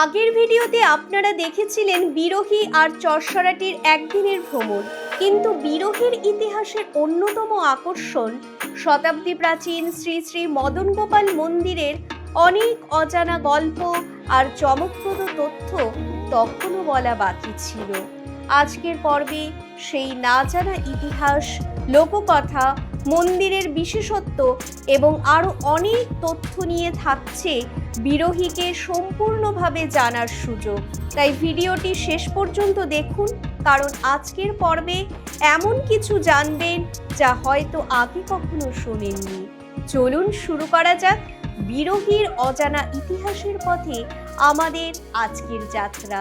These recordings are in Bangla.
আগের ভিডিওতে আপনারা দেখেছিলেন বিরোহী আর চরসরাটির একদিনের ভ্রমণ, কিন্তু বিরোহীর ইতিহাসের অন্যতম আকর্ষণ শতাব্দী প্রাচীন শ্রী শ্রী মদন গোপাল মন্দিরের অনেক অজানা গল্প আর চমকপ্রদ তথ্য তখনও বলা বাকি ছিল। আজকের পর্বে সেই না জানা ইতিহাস, লোককথা, মন্দিরের বিশেষত্ব এবং আরও অনেক তথ্য নিয়ে থাকছে বিরোহীকে সম্পূর্ণভাবে জানার সুযোগ। তাই ভিডিওটি শেষ পর্যন্ত দেখুন, কারণ আজকের পর্বে এমন কিছু জানবেন যা হয়তো আগে কখনো শোনেননি। চলুন শুরু করা যাক বিরোহীর অজানা ইতিহাসের পথে আমাদের আজকের যাত্রা।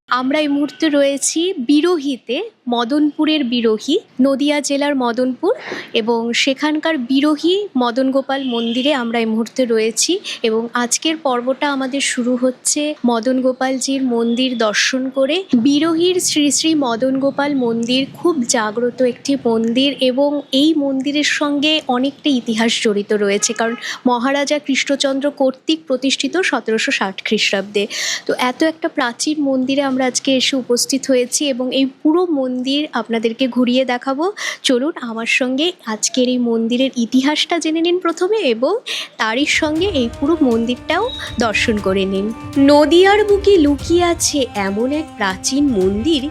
আমরা এই মুহূর্তে রয়েছি বিরোহীতে, মদনপুরের বিরোহী, নদিয়া জেলার মদনপুর, এবং সেখানকার বিরোহী মদন গোপাল মন্দিরে আমরা এই মুহূর্তে রয়েছি। এবং আজকের পর্বটা আমাদের শুরু হচ্ছে মদন গোপালজির মন্দির দর্শন করে। বিরোহীর শ্রী শ্রী মদন গোপাল মন্দির খুব জাগ্রত একটি মন্দির এবং এই মন্দিরের সঙ্গে অনেকটা ইতিহাস জড়িত রয়েছে, কারণ মহারাজা কৃষ্ণচন্দ্র কর্তৃক প্রতিষ্ঠিত 1760 খ্রিস্টাব্দে। তো এত একটা প্রাচীন মন্দিরে আমরা আজকে এসে উপস্থিত হয়েছি এবং এই পুরো মন্দির আপনাদেরকে ঘুরিয়ে দেখাবো। চলুন আমার সঙ্গে আজকের এই মন্দিরের ইতিহাসটা জেনে নিন প্রথমে, এবং তারই সঙ্গে এই পুরো মন্দিরটাও দর্শন করে নিন। নদিয়ার বুকে লুকিয়ে আছে এমন এক প্রাচীন মন্দির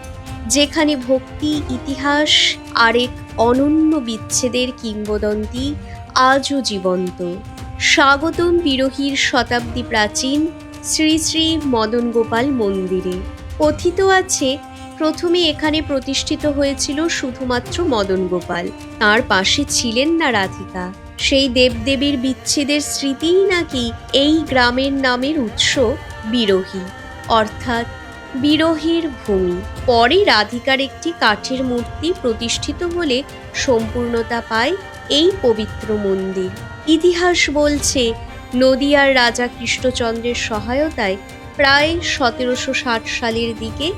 যেখানে ভক্তি, ইতিহাস আর এক অনন্য বিচ্ছেদের কিংবদন্তি আজও জীবন্ত। স্বাগতম বিরোহীর শতাব্দী প্রাচীন শ্রী শ্রী মদন গোপাল মন্দিরে। কথিত আছে প্রথমে এখানে প্রতিষ্ঠিত হয়েছিল শুধুমাত্র মদন গোপাল, তার পাশে ছিলেন না রাধিকা। সেই দেবদেবীর বিচ্ছেদের স্মৃতিই নাকি এই গ্রামের নামের উৎস বিরোহী, অর্থাৎ বিরোহীর ভূমি। পরে রাধিকার একটি কাঠের মূর্তি প্রতিষ্ঠিত হলে সম্পূর্ণতা পায় এই পবিত্র মন্দির। ইতিহাস বলছে নদিয়ার রাজা কৃষ্ণচন্দ্রের সহায়তায় প্রায় 1760 সালের দিকে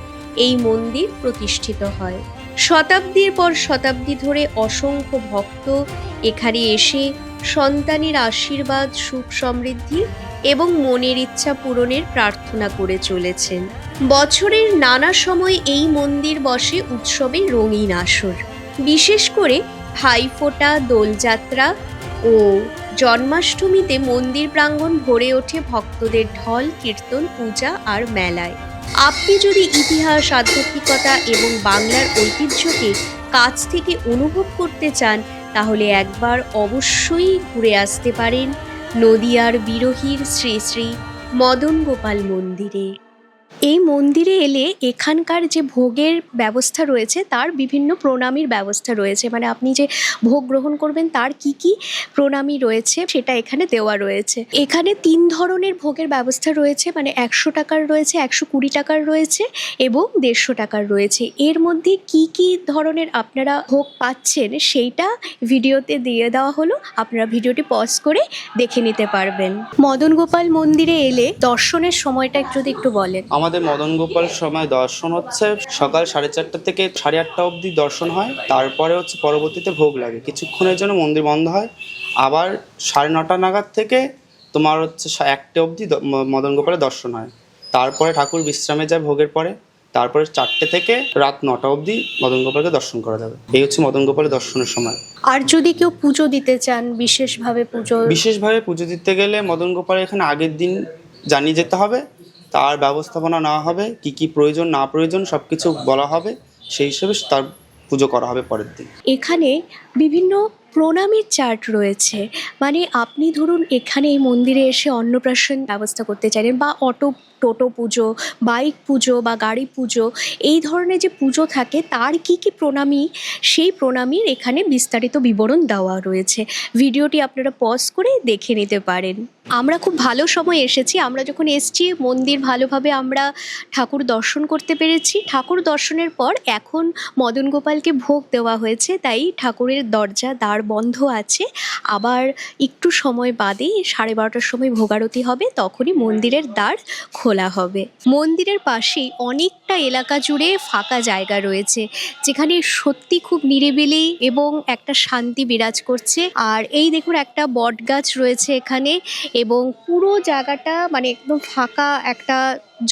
এই মন্দির প্রতিষ্ঠিত হয়। শতাব্দীর পর শতাব্দী ধরে অসংখ্য ভক্ত এখানে এসে সন্তানের আশীর্বাদ, সুখ সমৃদ্ধি এবং মনের ইচ্ছা পূরণের প্রার্থনা করে চলেছেন। বছরের নানা সময় এই মন্দির বসে উৎসবের রঙিন আসর, বিশেষ করে ভাইফোঁটা, দোলযাত্রা ও জন্মাষ্টমীতে মন্দির প্রাঙ্গণ ভরে ওঠে ভক্তদের ঢল, কীর্তন, পূজা আর মেলায়। আপনি যদি ইতিহাস, আধ্যাত্মিকতা এবং বাংলার ঐতিহ্যকে কাছ থেকে অনুভব করতে চান, তাহলে একবার অবশ্যই ঘুরে আসতে পারেন নদিয়ার বিরোহীর শ্রী শ্রী মদন গোপাল মন্দিরে। এই মন্দিরে এলে এখানকার যে ভোগের ব্যবস্থা রয়েছে তার বিভিন্ন প্রণামীর ব্যবস্থা রয়েছে, মানে আপনি যে ভোগ গ্রহণ করবেন তার কি কি প্রণামী রয়েছে সেটা এখানে দেওয়া রয়েছে। এখানে 3 ধরনের ভোগের ব্যবস্থা রয়েছে, মানে 100 টাকার রয়েছে, 120 টাকার রয়েছে এবং 150 টাকার রয়েছে। এর মধ্যে কি কি ধরনের আপনারা ভোগ পাচ্ছেন সেইটা ভিডিওতে দিয়ে দেওয়া হলো, আপনারা ভিডিওটি পজ করে দেখে নিতে পারবেন। মদন গোপাল মন্দিরে এলে দর্শনের সময়টা যদি একটু বলেন। আমাদের মদন গোপাল সময় দর্শন হচ্ছে সকাল 4:30 থেকে 8:30 অবধি দর্শন হয়। তারপরে হচ্ছে পরবর্তীতে ভোগ লাগে, কিছুক্ষণের জন্য মন্দির বন্ধ হয়। আবার 9:30 নাগাদ থেকে তোমার হচ্ছে 1টে অবধি মদন গোপালের দর্শন হয়। তারপরে ঠাকুর বিশ্রামে যায় ভোগের পরে। তারপরে 4টে থেকে রাত 9টা অবধি মদন গোপালকে দর্শন করা যাবে। এই হচ্ছে মদন গোপালের দর্শনের সময়। আর যদি কেউ পুজো দিতে চান, বিশেষভাবে পুজো দিতে গেলে মদন গোপাল এখানে আগের দিন জানিয়ে যেতে হবে, তার ব্যবস্থাপনা নেওয়া হবে, কি কি প্রয়োজন না প্রয়োজন সব কিছু বলা হবে, সেই হিসেবে তার পুজো করা হবে পরের দিন। এখানে বিভিন্ন প্রণামীর চার্ট রয়েছে, মানে আপনি ধরুন এখানে এই মন্দিরে এসে অন্নপ্রাশন ব্যবস্থা করতে চাইলেন, বা টোটো পুজো, বাইক পুজো বা গাড়ি পুজো, এই ধরনের যে পুজো থাকে তার কি কি প্রণামী, সেই প্রণামীর এখানে বিস্তারিত বিবরণ দেওয়া রয়েছে। ভিডিওটি আপনারা পজ করে দেখে নিতে পারেন। আমরা খুব ভালো সময় এসেছি। আমরা যখন এসেছি মন্দির ভালোভাবে আমরা ঠাকুর দর্শন করতে পেরেছি। ঠাকুর দর্শনের পর এখন মদন গোপালকে ভোগ দেওয়া হয়েছে, তাই ঠাকুরের দ্বার বন্ধ আছে। আবার একটু সময় বাদেই 12:30টার সময় ভোগারতি হবে, তখনই মন্দিরের দ্বার খোলা হবে। মন্দিরের পাশেই অনেকটা এলাকা জুড়ে ফাঁকা জায়গা রয়েছে, যেখানে সত্যি খুব নিরিবিলি এবং একটা শান্তি বিরাজ করছে। আর এই দেখুন একটা বট গাছ রয়েছে এখানে, এবং পুরো জায়গাটা মানে একদম ফাঁকা একটা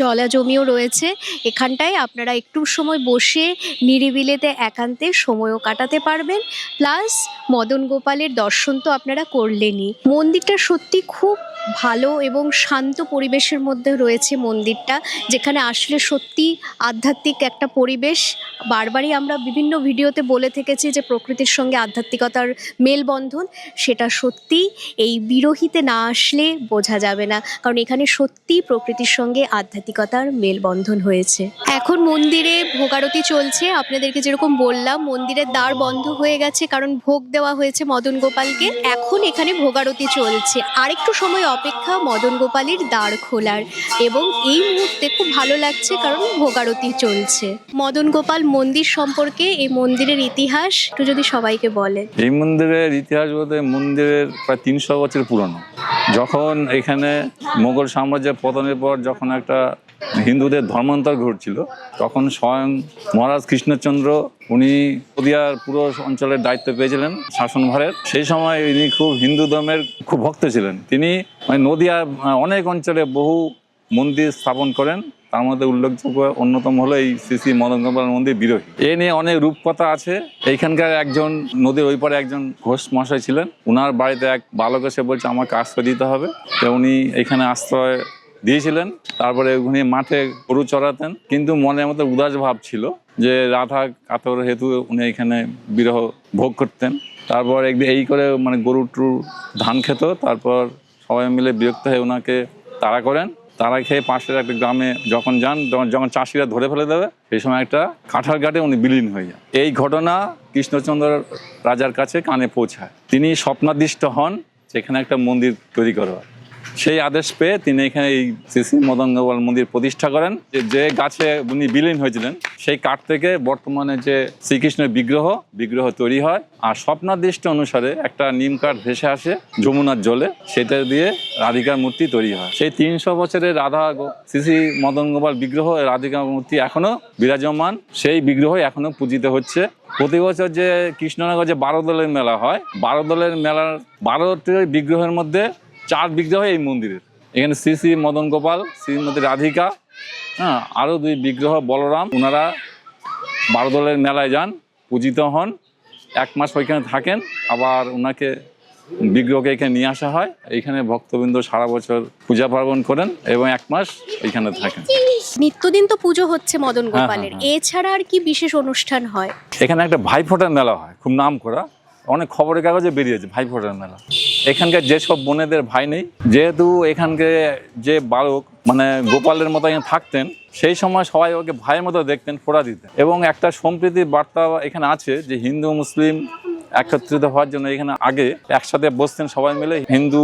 জলাজমিও রয়েছে। এখানটায় আপনারা একটু সময় বসে নিরিবিলিতে একান্তে সময়ও কাটাতে পারবেন, প্লাস মদন গোপালের দর্শন তো আপনারা করলেনই। মন্দিরটা সত্যি খুব ভালো এবং শান্ত পরিবেশের মধ্যে রয়েছে মন্দিরটা, যেখানে আসলে সত্যি আধ্যাত্মিক একটা পরিবেশ। বারবারই আমরা বিভিন্ন ভিডিওতে বলে থেকেছি যে প্রকৃতির সঙ্গে আধ্যাত্মিকতার মেলবন্ধন, সেটা সত্যি এই বিরহিতে না আসলে বোঝা যাবে না, কারণ এখানে সত্যি প্রকৃতির সঙ্গে আধ্যাত্মিকতার মেলবন্ধন হয়েছে। এখন মন্দিরে ভোগারতি চলছে। আপনাদেরকে যেরকম বললাম, মন্দিরের দ্বার বন্ধ হয়ে গেছে কারণ ভোগ দেওয়া হয়েছে মদন গোপালকে। এখন এখানে ভোগারতি চলছে, আরেকটু সময় অপেক্ষা মদন গোপালের দ্বার খোলার। এবং এই মুহূর্তে খুব ভালো লাগছে কারণ ভোগারতি চলছে। মদন গোপাল মন্দির সম্পর্কে, এই মন্দিরের ইতিহাস একটু যদি সবাইকে বলেন। এই মন্দিরের ইতিহাস বলতে মন্দিরের প্রায় 300 বছর পুরনো। যখন এখানে মোগল সাম্রাজ্যের পতনের পর যখন একটা হিন্দুদের ধর্মান্তর ঘটছিল, তখন স্বয়ং মহারাজ কৃষ্ণচন্দ্র উনি নদিয়ার পুরো অঞ্চলের দায়িত্ব পেয়েছিলেন শাসনভারের। সেই সময় ইনি খুব হিন্দু ধর্মের খুব ভক্ত ছিলেন। তিনি নদিয়ার অনেক অঞ্চলে বহু মন্দির স্থাপন করেন। তার মধ্যে উল্লেখযোগ্য অন্যতম হলো এই শ্রী শ্রী মদন গোপাল মন্দির বিরোহী। এ নিয়ে অনেক রূপকথা আছে। এইখানকার একজন নদীর ওই পারে একজন ঘোষ মশাই ছিলেন, উনার বাড়িতে এক বালক এসে বলছে আমাকে আশ্রয় দিতে হবে। তো উনি এখানে আশ্রয় দিয়েছিলেন। তারপরে উনি মাঠে গরু চড়াতেন, কিন্তু মনের মধ্যে উদাস ভাব ছিল যে রাধা কাতর হেতু উনি এখানে বিরহ ভোগ করতেন। তারপর এই করে গরু টু ধান খেত। তারপর সবাই মিলে বিরক্ত হয়ে ওনাকে তাড়া করেন। তারা খেয়ে পাশের একটা গ্রামে যখন যান, যখন চাষিরা ধরে ফেলে দেবে, সেই সময় একটা কাঁঠাল গাটে উনি বিলীন হয়ে যান। এই ঘটনা কৃষ্ণচন্দ্র রাজার কাছে কানে পৌঁছায়। তিনি স্বপ্নাদিষ্ট হন সেখানে একটা মন্দির তৈরি করা হয়। সেই আদেশ পেয়ে তিনি এখানে এই শ্রী শ্রী মদন গোপাল মন্দির প্রতিষ্ঠা করেন। যে গাছে উনি বিলীন হয়েছিলেন সেই কাঠ থেকে বর্তমানে যে শ্রীকৃষ্ণের বিগ্রহ তৈরি হয়। আর স্বপ্নাদিষ্ট অনুসারে একটা নিম কাঠ ভেসে আসে যমুনার জলে, সেটা দিয়ে রাধিকার মূর্তি তৈরি হয়। সেই 300 বছরের রাধা শ্রী শ্রী মদন গোপাল বিগ্রহ, রাধিকার মূর্তি এখনো বিরাজমান। সেই বিগ্রহ এখনো পূজিত হচ্ছে। প্রতি বছর যে কৃষ্ণনগর যে 12 দলের মেলা হয়, 12 দলের মেলার 12টি বিগ্রহের মধ্যে 4 বিগ্রহ এই মন্দিরের। এখানে শ্রী শ্রী মদন গোপাল, শ্রীমতী রাধিকা, আরও 2 বিগ্রহ বলরাম। ওনারা 12 দলের মেলায় যান, পূজিত হন, 1 মাস ওইখানে থাকেন, আবার ওনাকে বিগ্রহকে এখানে নিয়ে আসা হয়। এইখানে ভক্তবৃন্দ সারা বছর পূজা পার্বণ করেন এবং 1 মাস এখানে থাকেন। নিত্যদিন তো পুজো হচ্ছে মদন গোপালের, এছাড়া আর কি বিশেষ অনুষ্ঠান হয়? এখানে একটা ভাইফোঁটার মেলা হয়, খুব নাম করা, অনেক খবরের কাগজে বেরিয়েছে ভাইফোঁটার মেলা। এখানকার যেসব বোনেদের ভাই নেই, যেহেতু এখানকে যে বালক গোপালের মতো এখানে থাকতেন, সেই সময় সবাই ওকে ভাইয়ের মতো দেখতেন, ফোঁটা দিতেন। এবং একটা সম্প্রীতির বার্তা এখানে আছে যে হিন্দু মুসলিম একত্রিত হওয়ার জন্য এখানে আগে একসাথে বসতেন সবাই মিলে। হিন্দু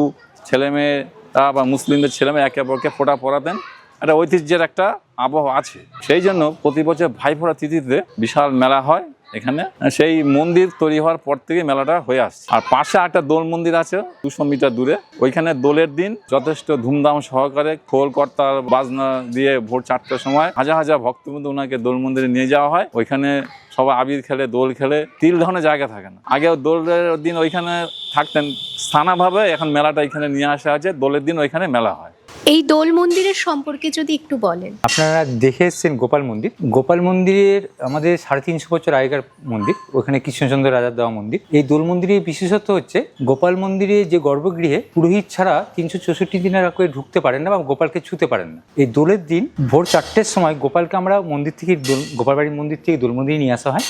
ছেলেমেয়েরা বা মুসলিমদের ছেলেমেয়ে একে অপরকে ফোঁটা পরাতেন। একটা ঐতিহ্যের একটা আবহ আছে। সেই জন্য প্রতি বছর ভাইফোঁটা তিথিতে বিশাল মেলা হয় এখানে। সেই মন্দির তৈরি হওয়ার পর থেকে মেলাটা হয়ে আসছে। আর পাশে একটা দোল মন্দির আছে 200 মিটার দূরে। ওইখানে দোলের দিন যথেষ্ট ধুমধাম সহকারে খোল কর্তাল বাজনা দিয়ে ভোর 4টার সময় হাজার হাজার ভক্তবৃন্দ ওনাকে দোল মন্দিরে নিয়ে যাওয়া হয়। ওইখানে সবাই আবির খেলে, দোল খেলে, তিল ধরনের জায়গা থাকে না। আগে দোলের দিন ওইখানে থাকতেন স্থানাভাবে, এখন মেলাটা এখানে নিয়ে আসা আছে। দোলের দিন ওইখানে মেলা হয়। এই দোল মন্দিরের সম্পর্কে যদি একটু বলেন। আপনারা দেখে এসছেন গোপাল মন্দির। গোপাল মন্দিরের আমাদের 350 বছর আগেকার মন্দির, ওখানে কৃষ্ণচন্দ্র রাজার দেওয়া মন্দির। এই দোল মন্দিরের বিশেষত্ব হচ্ছে গোপাল মন্দিরে যে গর্ভগৃহে পুরোহিত ছাড়া 364 দিনের আগে ঢুকতে পারেন না বা গোপালকে ছুঁতে পারেন না। এই দোলের দিন ভোর 4টের সময় গোপালকে আমরা মন্দির থেকে গোপালবাড়ির মন্দির থেকে দোল মন্দিরে নিয়ে আসা হয়।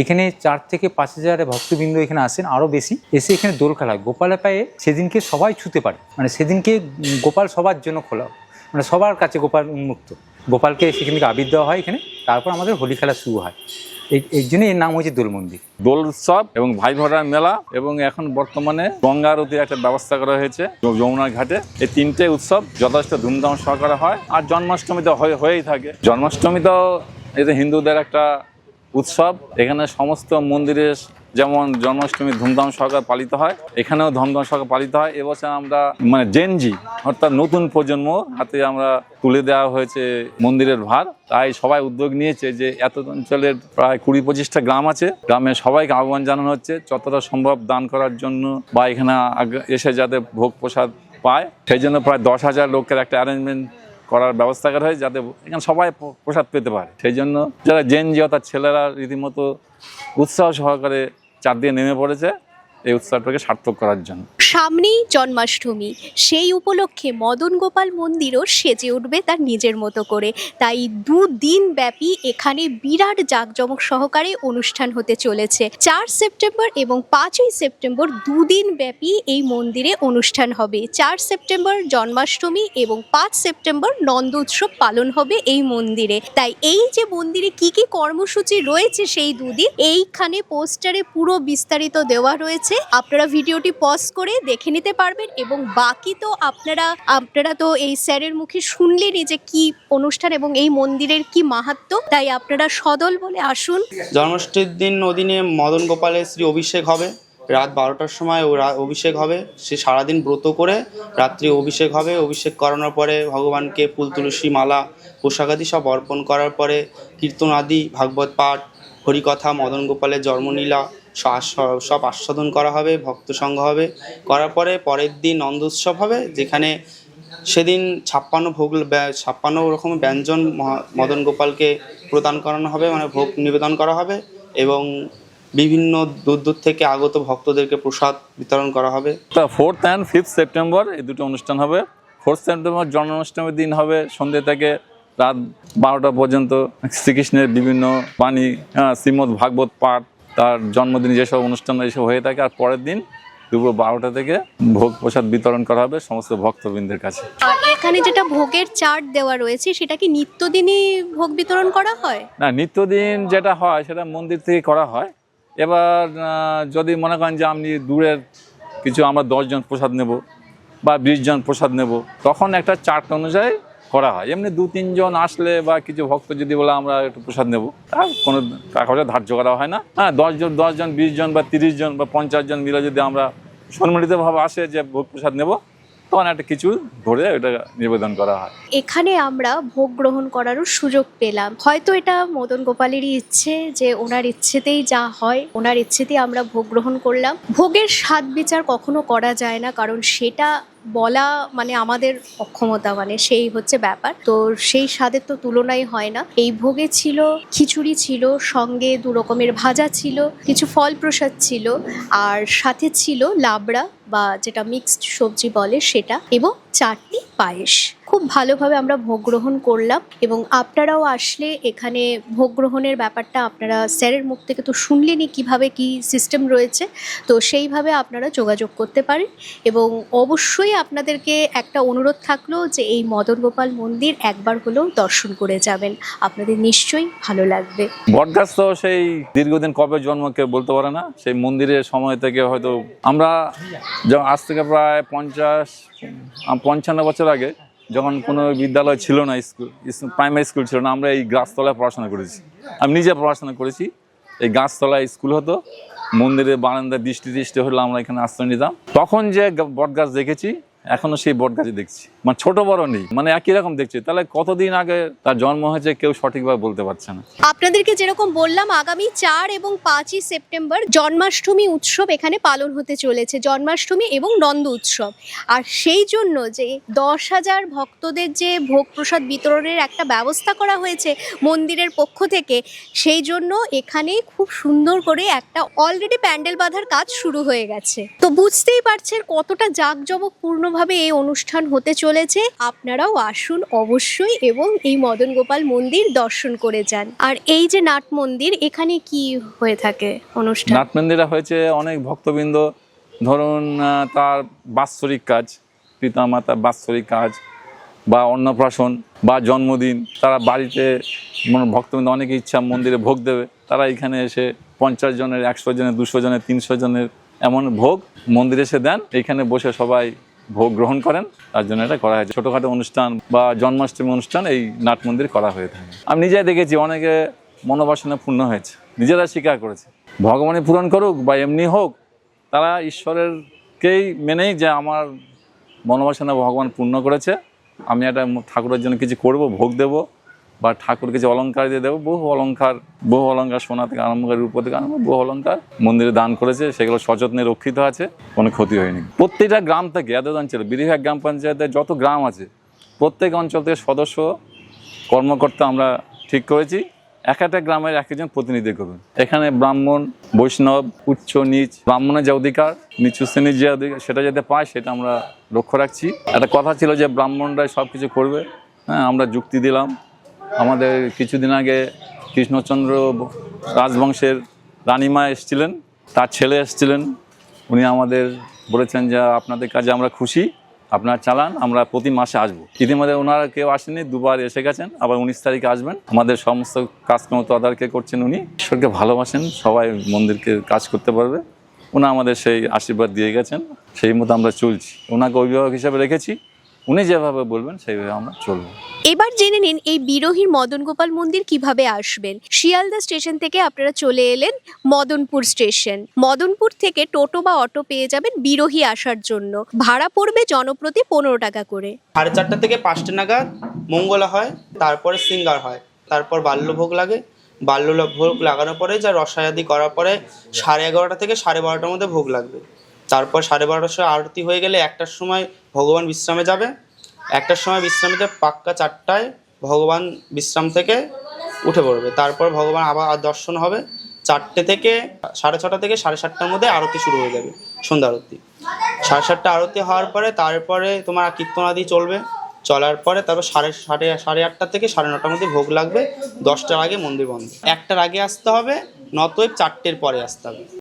এখানে 4 থেকে 5 হাজার ভক্তবৃন্দ এখানে আসেন, আরও বেশি এসে এখানে দোল খেলা হয়। গোপালের পায়ে সেদিনকে সবাই ছুঁতে পারে, সেদিনকে গোপাল সবার জন্য খোলা, সবার কাছে গোপাল উন্মুক্ত। গোপালকে সেখান থেকে আবির দেওয়া হয় এখানে, তারপর আমাদের হোলি খেলা শুরু হয়। এই জন্য এর নাম হয়েছে দোল মন্দির। দোল উৎসব এবং ভাইফোঁটার মেলা এবং এখন বর্তমানে গঙ্গা আরতির একটা ব্যবস্থা করা হয়েছে যমুনার ঘাটে। এই 3টে উৎসব যথেষ্ট ধুমধাম সহকারে হয়। আর জন্মাষ্টমী তো হয়েই থাকে। জন্মাষ্টমী তো এটা হিন্দুদের একটা উৎসব। এখানে সমস্ত মন্দিরে যেমন জন্মাষ্টমী ধুমধাম সহকারে পালিত হয়, এখানেও ধুমধাম সহকারে পালিত হয়। এবছর আমরা জেনজি অর্থাৎ নতুন প্রজন্ম হাতে আমরা তুলে দেওয়া হয়েছে মন্দিরের ভার। তাই সবাই উদ্যোগ নিয়েছে যে এত অঞ্চলের প্রায় 20-25টা গ্রাম আছে, গ্রামে সবাইকে আহ্বান জানানো হচ্ছে যতটা সম্ভব দান করার জন্য বা এখানে এসে যাতে ভোগ প্রসাদ পায়। সেই জন্য প্রায় 10,000 লোকের একটা অ্যারেঞ্জমেন্ট করার ব্যবস্থা করা হয়, যাতে এখানে সবাই প্রসাদ পেতে পারে। সেই জন্য যারা জেনজি অর্থাৎ ছেলেরা রীতিমতো উৎসাহ সহকারে চার দিয়ে নেমে পড়েছে এই উৎসবটাকে সার্থক করার জন্য। সামনেই জন্মাষ্টমী, সেই উপলক্ষে মদন গোপাল মন্দিরও সেজে উঠবে তার নিজের মতো করে। তাই দুদিন ব্যাপী এখানে বিরাট জাঁকজমক সহকারে অনুষ্ঠান হতে চলেছে। 4 সেপ্টেম্বর এবং 5ই সেপ্টেম্বর দুদিন ব্যাপী এই মন্দিরে অনুষ্ঠান হবে। 4 সেপ্টেম্বর জন্মাষ্টমী এবং 5 সেপ্টেম্বর নন্দ উৎসব পালন হবে এই মন্দিরে। তাই এই যে মন্দিরে কি কি কর্মসূচি রয়েছে সেই দুদিন এইখানে পোস্টারে পুরো বিস্তারিত দেওয়া রয়েছে। আপনারা ভিডিওটি পজ করে দেখে নিতে পারবেন এবং বাকি তো আপনারা তো এই স্যারের মুখে শুনলেনই যে কি অনুষ্ঠান এবং এই মন্দিরের কি মাহাত্ম্য। তাই আপনারা সদল বলে আসুন। জন্মাষ্টমীর দিন ওদিনে মদন গোপালের শ্রী অভিষেক হবে, রাত 12টার সময় অভিষেক হবে। সে সারাদিন ব্রত করে রাত্রি অভিষেক হবে। অভিষেক করানোর পরে ভগবানকে ফুল তুলসী মালা পোশাক আদি সব অর্পণ করার পরে কীর্তন আদি ভাগবত পাঠ হরিকথা মদন গোপালের জন্মলীলা সব আস্বাদন করা হবে, ভক্ত সংঘ হবে। করার পরে পরের দিন নন্দ উৎসব হবে, যেখানে সেদিন 56 রকমের ব্যঞ্জন মদন গোপালকে প্রদান করানো হবে, মানে ভোগ নিবেদন করা হবে এবং বিভিন্ন দূর থেকে আগত ভক্তদেরকে প্রসাদ বিতরণ করা হবে। 4th and 5th সেপ্টেম্বর এই দুটো অনুষ্ঠান হবে। 4th সেপ্টেম্বর জন্মাষ্টমীর দিন হবে সন্ধ্যে থেকে রাত 12টা পর্যন্ত শ্রীকৃষ্ণের বিভিন্ন বাণী, শ্রীমদ্ ভাগবত পাঠ, তার জন্মদিনে যেসব অনুষ্ঠান এইসব হয়ে থাকে। আর পরের দিন দুপুর 12টা থেকে ভোগ প্রসাদ বিতরণ করা হবে সমস্ত ভক্তবৃন্দের কাছে। আর এখানে যেটা ভোগের চার্ট দেওয়া রয়েছে সেটা কি নিত্যদিনই ভোগ বিতরণ করা হয়? না, নিত্যদিন যেটা হয় সেটা মন্দির থেকে করা হয়। এবার যদি মনে করেন যে আপনি দূরের কিছু আমরা 10 জন প্রসাদ নেব বা 20 জন প্রসাদ নেব, তখন একটা চার্ট অনুযায়ী করা হয়। এমনি 2-3 জন আসলে বা কিছু ভক্ত যদি বলে আমরা একটু প্রসাদ নেব, তার কোনো টাকা পয়সা ধার্য করা হয় না। হ্যাঁ, 10 জন 20 জন বা 30 জন বা 50 জন মিলে যদি আমরা সম্মিলিতভাবে আসে যে ভোগ প্রসাদ নেব, তখন একটা কিছু ধরে এটা নিবেদন করা হয়। এখানে আমরা ভোগ গ্রহণ করারও সুযোগ পেলাম। হয়তো এটা মদন গোপালেরই ইচ্ছে, যে ওনার ইচ্ছেতেই যা হয়, ওনার ইচ্ছেতেই আমরা ভোগ গ্রহণ করলাম। ভোগের স্বাদ বিচার কখনো করা যায় না, কারণ সেটা বলা মানে আমাদের অক্ষমতা, মানে সেই হচ্ছে ব্যাপার। তো সেই স্বাদের তো তুলনাই হয় না। এই ভোগে ছিল খিচুড়ি, ছিল সঙ্গে 2 রকমের ভাজা ছিল, কিছু ফল প্রসাদ ছিল, আর সাথে ছিল লাবড়া বা যেটা মিক্সড সবজি বলে সেটা, এবং চাটনি, পায়েস। খুব ভালোভাবে আমরা ভোগ গ্রহণ করলাম এবং আপনারাও আসলে এখানে ভোগ গ্রহণের ব্যাপারটা আপনারা স্যারের মুখ থেকে তো শুনলেনই কিভাবে কি সিস্টেম রয়েছে। তো সেইভাবে আপনারা যোগাযোগ করতে পারেন এবং অবশ্যই আপনাদেরকে একটা অনুরোধ থাকলো যে এই মদন গোপাল মন্দির একবার হলেও দর্শন করে যাবেন, আপনাদের নিশ্চয়ই ভালো লাগবে। বটগাছ তো সেই দীর্ঘদিন কবে জন্ম কেউ বলতে পারে না। সেই মন্দিরের সময় থেকে হয়তো আমরা আজ থেকে প্রায় 55 বছর আগে, যখন কোনো বিদ্যালয় ছিল না, প্রাইমারি স্কুল ছিল না, আমরা এই গাছতলায় পড়াশোনা করেছি। আমি নিজে পড়াশোনা করেছি। এই গাছতলায় স্কুল হতো, মন্দিরের বারান্দায় বৃষ্টি হলে আমরা এখানে আশ্রয় নিতাম। তখন যে বটগাছ দেখেছি এখনো সেই বটগাছই দেখছি, মানে ছোট বড় নেই, মানে একই রকম দেখছি। তাহলে কতদিন আগে তার জন্ম হয়েছে কেউ সঠিকভাবে বলতে পারছে না। আপনাদেরকে যেরকম বললাম, আগামী 4 এবং 5ই সেপ্টেম্বর জন্মাষ্টমী উৎসব এখানে পালন হতে চলেছে, জন্মাষ্টমী এবং নন্দ উৎসব। আর সেই জন্য যে 10,000 ভক্তদের যে ভোগ প্রসাদ বিতরণের একটা ব্যবস্থা করা হয়েছে মন্দিরের পক্ষ থেকে, সেই জন্য এখানে খুব সুন্দর করে একটা অলরেডি প্যান্ডেল বাঁধার কাজ শুরু হয়ে গেছে। তো বুঝতেই পারছেন কতটা জাঁকজমকপূর্ণভাবে এই অনুষ্ঠান হতে চলেছে। আপনারাও আসুন অবশ্যই এবং এই মদন গোপাল মন্দির দর্শন করে যান। আর এই যে নাট মন্দির, এখানে কি হয়ে থাকে অনুষ্ঠান? নাট মন্দিরে হয়েছে অনেক ভক্তবৃন্দ, ধরুন তার বাৎসরিক কাজ, পিতামাতার বাৎসরিক কাজ বা অন্নপ্রাশন বা জন্মদিন, তারা বাড়িতে ভক্তবৃন্দ অনেকে ইচ্ছা মন্দিরে ভোগ দেবে, তারা এখানে এসে 50 জনের, 100 জনের, 200 জনের, 300 জনের এমন ভোগ মন্দিরে এসে দেন। এখানে বসে সবাই ভোগ গ্রহণ করেন, তার জন্য এটা করা হয়েছে। ছোটোখাটো অনুষ্ঠান বা জন্মাষ্টমী অনুষ্ঠান এই নাট মন্দির করা হয়ে থাকে। আমি নিজেই দেখেছি অনেকে মনোবাসনা পূর্ণ হয়েছে, নিজেরা স্বীকার করেছে। ভগবানই পূরণ করুক বা এমনি হোক, তারা ঈশ্বরেরকেই মেনেই যে আমার মনোবাসনা ভগবান পূর্ণ করেছে, আমি একটা ঠাকুরের জন্য কিছু করব, ভোগ দেব বা ঠাকুর কিছু অলঙ্কার দিয়ে দেবো। বহু অলঙ্কার সোনা থেকে আরম্ভ করে রূপো থেকে আরম্ভ বহু অলঙ্কার মন্দিরে দান করেছে, সেগুলো সযত্নে রক্ষিত আছে, কোনো ক্ষতি হয়নি। প্রত্যেকটা গ্রাম থেকে এত অঞ্চলে বিরিহাট গ্রাম পঞ্চায়েতের যত গ্রাম আছে প্রত্যেক অঞ্চল থেকে সদস্য কর্মকর্তা আমরা ঠিক করেছি, এক একটা গ্রামের এক একজন প্রতিনিধি করবেন। এখানে ব্রাহ্মণ, বৈষ্ণব, উচ্চ নিচ, ব্রাহ্মণের যে অধিকার, নিচু শ্রেণীর যে অধিকার সেটা যাতে পায় সেটা আমরা লক্ষ্য রাখছি। একটা কথা ছিল যে ব্রাহ্মণরাই সব কিছু করবে, হ্যাঁ, আমরা যুক্তি দিলাম। আমাদের কিছুদিন আগে কৃষ্ণচন্দ্র রাজবংশের রানীমা এসেছিলেন, তার ছেলে এসেছিলেন, উনি আমাদের বলেছেন যে আপনাদের কাজে আমরা খুশি, আপনারা চালান, আমরা প্রতি মাসে আসবো। ইতিমধ্যে ওনারা কেউ আসেনি, দুবার এসে গেছেন, আবার 19 তারিখে আসবেন। আমাদের সমস্ত কাজকর্ম তদারকি করছেন উনি। ঈশ্বরকে ভালোবাসেন, সবাই মন্দিরকে কাজ করতে পারবে, উনি আমাদের সেই আশীর্বাদ দিয়ে গেছেন, সেই মতো আমরা চলছি। ওনাকে অভিভাবক হিসাবে রেখেছি, উনি যেভাবে বলবেন সেইভাবে আমরা চলবো। এবার জেনে নিন এই বিরোহীর মদন গোপাল মন্দির কিভাবে আসবেন। শিয়ালদা স্টেশন থেকে আপনারা চলে এলেন মদনপুর স্টেশন। মদনপুর থেকে টোটো বা অটো পেয়ে যাবেন বিরোহী আসার জন্য। ভাড়া পড়বে জনপ্রতি 15 টাকা করে। 4:30 থেকে 5টে নাগাদ মঙ্গলা হয়, তারপরে সিঙ্গার হয়, তারপর বাল্যভোগ লাগে। বাল্যভোগ লাগানোর পরে যা রসায়াদি করার পরে 11:30 থেকে 12:30টার মধ্যে ভোগ লাগবে। তারপর 12:30টার সময় আরতি হয়ে গেলে 1টার সময় ভগবান বিশ্রামে যাবে। 1টার সময় বিশ্রামে পাক্কা 4টায় ভগবান বিশ্রাম থেকে উঠে পড়বে। তারপর ভগবান আবার দর্শন হবে। 4টে থেকে 6:30 থেকে 7:30টার মধ্যে আরতি শুরু হয়ে যাবে, সন্ধ্যা আরতি। 7:30 আরতি হওয়ার পরে তারপরে তোমার কীর্তনাদি চলবে। চলার পরে তারপর 8:30 থেকে 9:30টার মধ্যে ভোগ লাগবে। 10টার আগে মন্দির বন্ধ। 1টার আগে আসতে হবে, নতএব 4টের পরে আসতে হবে।